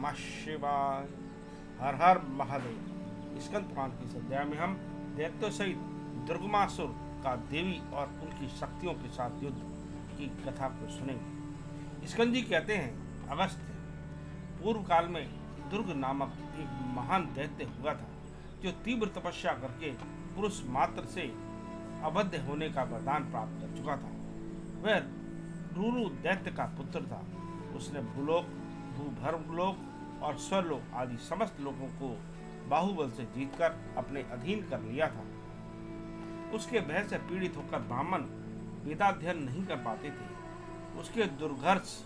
नमः शिवाय। हर हर महादेव। स्कंद पुराण की इस अध्याय में हम दैत्यों सहित दुर्गमासुर का देवी और उनकी शक्तियों के साथ युद्ध की कथा को सुनेंगे। स्कंद जी कहते हैं, अगस्त्य, पूर्व काल में दुर्ग नामक एक महान दैत्य हुआ था जो तीव्र तपस्या करके पुरुष मात्र से अबद्ध होने का वरदान प्राप्त कर चुका था। वह रूरु दैत्य का पुत्र था। उसने भूलोक, भूभर्गलोक और स्वर्लोक आदि समस्त लोगों को बाहुबल से जीतकर अपने अधीन कर लिया था। उसके भय से पीड़ित होकर ब्राह्मण वेदाध्ययन नहीं कर पाते थे। उसके दुर्धर्ष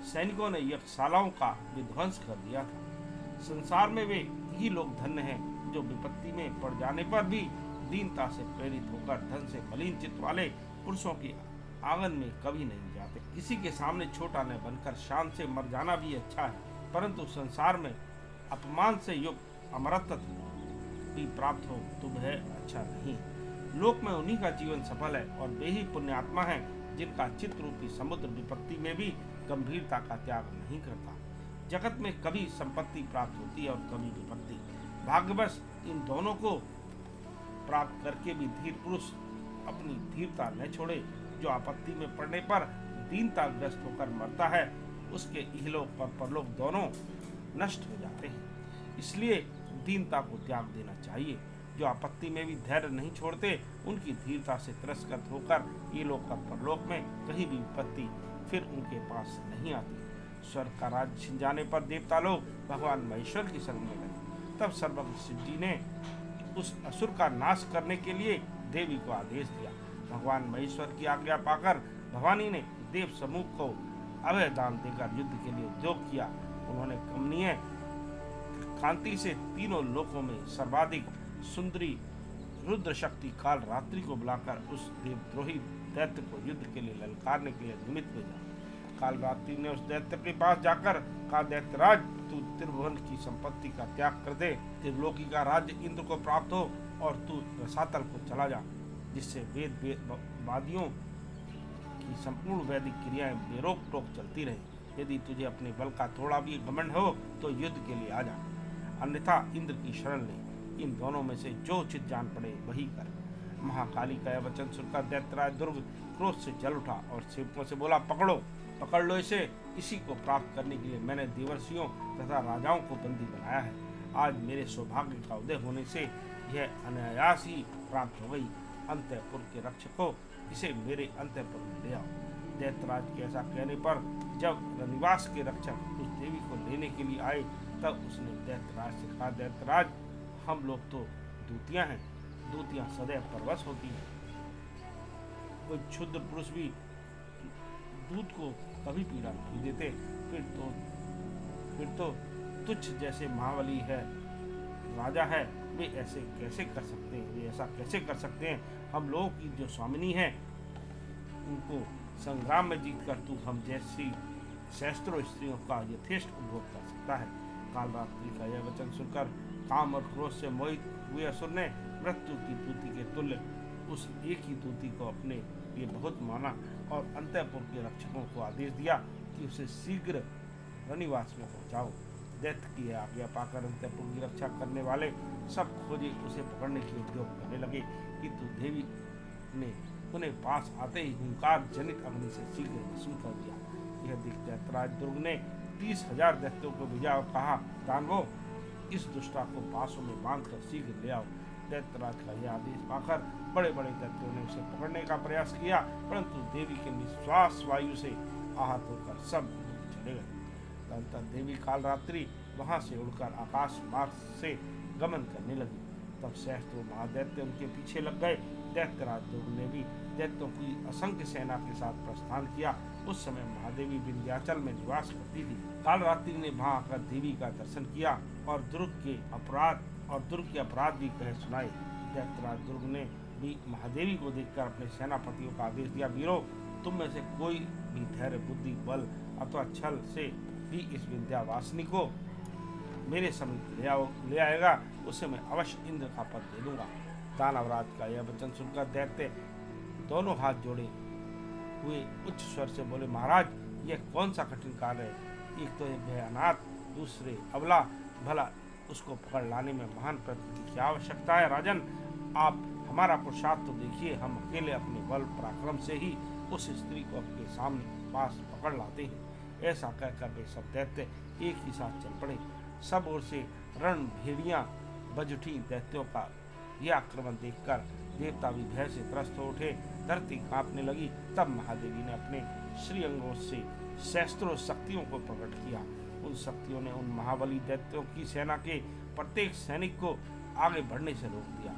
सैनिकों ने यज्ञशालाओं का विध्वंस कर दिया था। संसार में वे ही लोग धन्य हैं जो विपत्ति में पड़ जाने पर भी दीनता से प्रेरित होकर धन से मलिन चित्त वाले पुरुषों के आंगन में कभी नहीं जाते। किसी के सामने छोटा न बनकर शान से मर जाना भी अच्छा है, परंतु संसार में अपमान से युक्त अमरत्व भी प्राप्त हो तो वह अच्छा नहीं। लोक में उन्हीं का जीवन सफल है और वे ही पुण्यात्मा हैं जिनका चित्त रूपी समुद्र विपत्ति में भी गंभीरता का त्याग नहीं करता। जगत में कभी संपत्ति प्राप्त होती है और कभी विपत्ति। भाग्यवश इन दोनों को प्राप्त करके भी धीर पुरुष अपनी धीरता न छोड़े। जो आपत्ति में पड़ने पर दीनताग्रस्त होकर मरता है, उसके इहलोक और परलोक दोनों नष्ट हो जाते हैं। इसलिए दीनता को त्याग देना चाहिए। जो आपत्ति में भी धैर्य नहीं छोड़ते, उनकी धीरता से तिरस्कृत होकर इहलोक और परलोक में कहीं भी विपत्ति फिर उनके पास नहीं आती। स्वर्ग का राज्य छिन जाने पर देवता लोग भगवान महेश्वर की शरण में गए। तब सर्वज्ञ शिव जी ने उस असुर का नाश करने के लिए देवी को आदेश दिया। भगवान महेश्वर की आज्ञा पाकर भवानी ने देव समूह को अभय दान देकर युद्ध के लिए उद्योग किया। उन्होंने कमनीय कांति से तीनों लोकों में सर्वाधिक सुंदरी रुद्र शक्ति काल रात्रि को बुलाकर उस देवद्रोही दैत्य को युद्ध के लिए ललकारने के लिए निमित्त भेजा। काल रात्रि ने उस दैत्य के पास जाकर कहा, दैत्यराज, तू त्रिभुवन की संपत्ति का त्याग कर दे, त्रिलोकी का राज्य इंद्र को प्राप्त हो और तू रसातल को चला जा, जिससे वेदवादियों की संपूर्ण वैदिक क्रियाएं बेरोक टोक चलती रहे। यदि तुझे अपने बल का थोड़ा भी घमंड हो तो युद्ध के लिए आ जा, अन्यथा इंद्र की शरण ले। इन दोनों में से जो उचित जान पड़े वही कर। महाकाली का यह वचन सुनकर दैत्यराज दुर्ग क्रोध से जल उठा और सेवकों से बोला, पकड़ लो इसे। इसी को प्राप्त करने के लिए मैंने देवर्षियों तथा राजाओं को बंदी बनाया है। आज मेरे सौभाग्य का उदय होने से यह अनायास ही प्राप्त हो गई। अंतःपुर के रक्षकों, इसे मेरे अंतःपुर में ले आओ। दैत्यराज के ऐसा कहने पर जब रनिवास के रक्षक उस देवी को लेने के लिए आए, तब उसने दैत्यराज से कहा, दैत्यराज, हम लोग तो दूतियां हैं, दूतियां सदैव परवश होती हैं। कोई क्षुद्र पुरुष भी दूत को कभी पीड़ा नहीं देते। फिर तो तुच्छ जैसे महाबली है, राजा है, वे ऐसा कैसे कर सकते हैं। हम लोगों की जो स्वामिनी है, उनको संग्राम में जीत कर तू हम जैसी सहस्त्रों स्त्रियों का यथेष्ट उपभोग कर सकता है। काल रात्रि का यह वचन सुनकर काम और क्रोध से मोहित हुए असुर ने मृत्यु की दूती के तुल्य उस एक ही दूती को अपने लिए बहुत माना और अंतःपुर के रक्षकों को आदेश दिया कि उसे शीघ्र रनिवास में पहुंचाओ। दैत्य की आज्ञा पाकर अंतःपुर की रक्षा करने वाले सब खोजे उसे पकड़ने के उद्योग करने लगे, किंतु देवी ने उन्हें पास आते ही हुंकार जनित अग्नि से शीघ्र भस्म कर दिया। यह देख दैत्यराज दुर्ग ने 30,000 दैत्यों को भेजा और कहा, दानवों, इस दुष्टा को बांसों में बांधकर शीघ्र ले आओ। दैत्यराज का यह आदेश पाकर बड़े बड़े दैत्यों ने उसे पकड़ने का प्रयास किया, परंतु देवी के निश्वास वायु से आहत होकर सब चले गए। तदंतर देवी काल रात्रि वहां से उड़कर आकाश मार्ग से गमन करने लगी। तब सहस्त्रों महादैत्य उनके पीछे लग गए। दैत्यराज दुर्ग ने भी दैत्यों की असंख्य सेना के साथ प्रस्थान किया। उस समय महादेवी विंध्याचल में निवास करती थी। काल रात्रि ने वहां आकर देवी का दर्शन किया और दुर्ग के अपराध भी कहे सुनाए। दैत्यराज दुर्ग ने भी महादेवी को देखकर अपने सेनापतियों का आदेश दिया, वीरों, तुम में से कोई भी धैर्य, बुद्धि, बल अथवा छल से भी इस विंध्यावासिनी को मेरे समीप ले आएगा, उसे मैं अवश्य इंद्र का पद दे दूंगा। दानवराज का यह वचन सुनकर दैत्य दोनों हाथ जोड़े हुए उच्च स्वर से बोले, महाराज, यह कौन सा कठिन कार्य है। एक तो यह भयानाथ दूसरे अबला भला उसको पकड़ लाने में महान प्रकृति की आवश्यकता है। राजन, आप हमारा पुरुषार्थ तो देखिए, हम अकेले अपने बल पराक्रम से ही उस स्त्री को अपने सामने पास पकड़ लाते हैं। ऐसा कहकर वे सब दैत्य एक ही साथ चल पड़े। सब ओर से रण भेड़ियां बज उठी। दैत्यों का यह आक्रमण देखकर देवता भी भय से त्रस्त हो उठे, धरती कांपने लगी। तब महादेवी ने अपने श्री अंगों से सहस्त्रों शक्तियों को प्रकट किया। उन शक्तियों ने उन महाबली दैत्यों की सेना के प्रत्येक सैनिक को आगे बढ़ने से रोक दिया,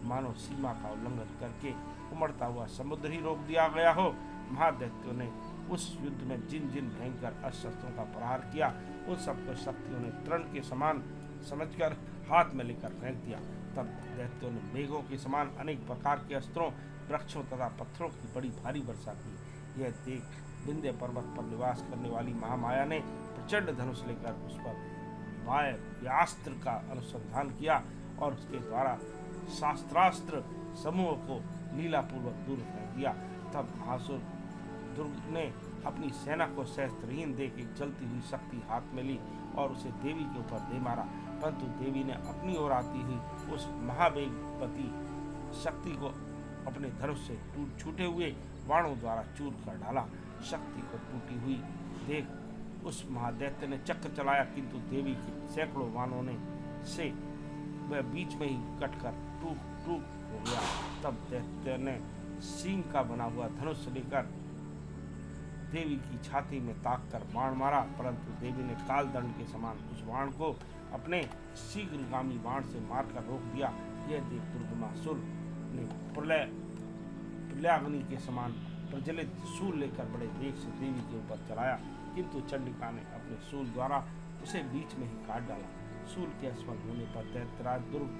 मानो सीमा का उल्लंघन करके उमड़ता हुआ समुद्र ही रोक दिया गया हो। महादैत्यों ने उस युद्ध में जिन जिन भयंकर अस्त्रों का प्रहार किया, उन सबको शक्तियों ने तृण के समान समझकर हाथ में लेकर फेंक दिया। तब दैत्यों ने मेघों के समान अनेक प्रकार के अस्त्रों, वृक्षों तथा पत्थरों की बड़ी भारी वर्षा की। यह देख विंध्य पर्वत पर निवास करने वाली महामाया ने प्रचंड धनुष लेकर उस पर वायव्यास्त्र का अनुसंधान किया और उसके द्वारा शास्त्रास्त्र समूह को लीलापूर्वक दूर फेंक दिया। तब महासुर दुर्ग ने अपनी सेना को सहस्त्रहीन देख एक जलती हुई शक्ति हाथ में ली और उसे देवी के ऊपर दे मारा, परंतु देवी ने अपनी ओर आती हुई उस महावेगवती शक्ति को अपने धनुष से छूटे हुए बाणों द्वारा चूर कर डाला। शक्ति को टूटी हुई देख उस महादैत्य ने चक्र चलाया, किंतु देवी के सैकड़ों बाणों ने से वह बीच में ही कटकर टूट हो गया। तब दैत्य ने सींग का बना हुआ धनुष लेकर देवी की छाती में ताक कर बाण मारा, परंतु देवी ने काल दंड के समान उस बाण को अपने शीघ्रगामी बाण से मारकर रोक दिया। यह देख दुर्गमासुर ने प्रलयाग्नि के समान प्रज्वलित शूल लेकर बड़े वेग से देवी के ऊपर चलाया, किंतु चंडिका ने अपने शूल द्वारा उसे बीच में ही काट डाला। शूल के असफल होने पर दैत्यराज दुर्ग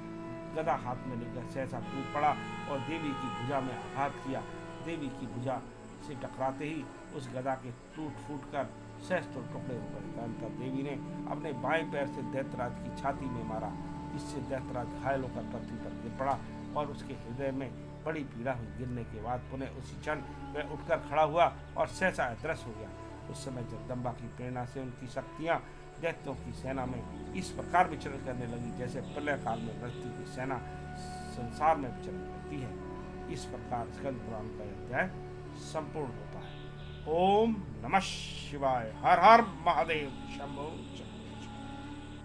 गदा हाथ में लेकर सहसा कूद पड़ा और देवी की भुजा में आघात किया। देवी की भुजा से टकराते ही उस गदा के टूट फूट कर सहस्त्रों टुकड़े हो गए। तदनंतर देवी ने अपने बाएं पैर से दैत्यराज की छाती में मारा। इससे दैत्यराज घायल होकर पृथ्वी पर गिर पड़ा और उसके हृदय में बड़ी पीड़ा हुई। गिरने के बाद पुनः उसी क्षण वह उठकर खड़ा हुआ और सहसा अदृश्य हो गया। उस समय जगदम्बा की प्रेरणा से उनकी शक्तियां दैत्यों की सेना में इस प्रकार विचरण करने लगी, जैसे प्रलय काल में मृत्यु की सेना संसार में विचरण करती है। इस प्रकार स्कंद पुराण का अध्याय संपूर्ण होता है। ओम नमः शिवाय। हर हर महादेव। शंभो।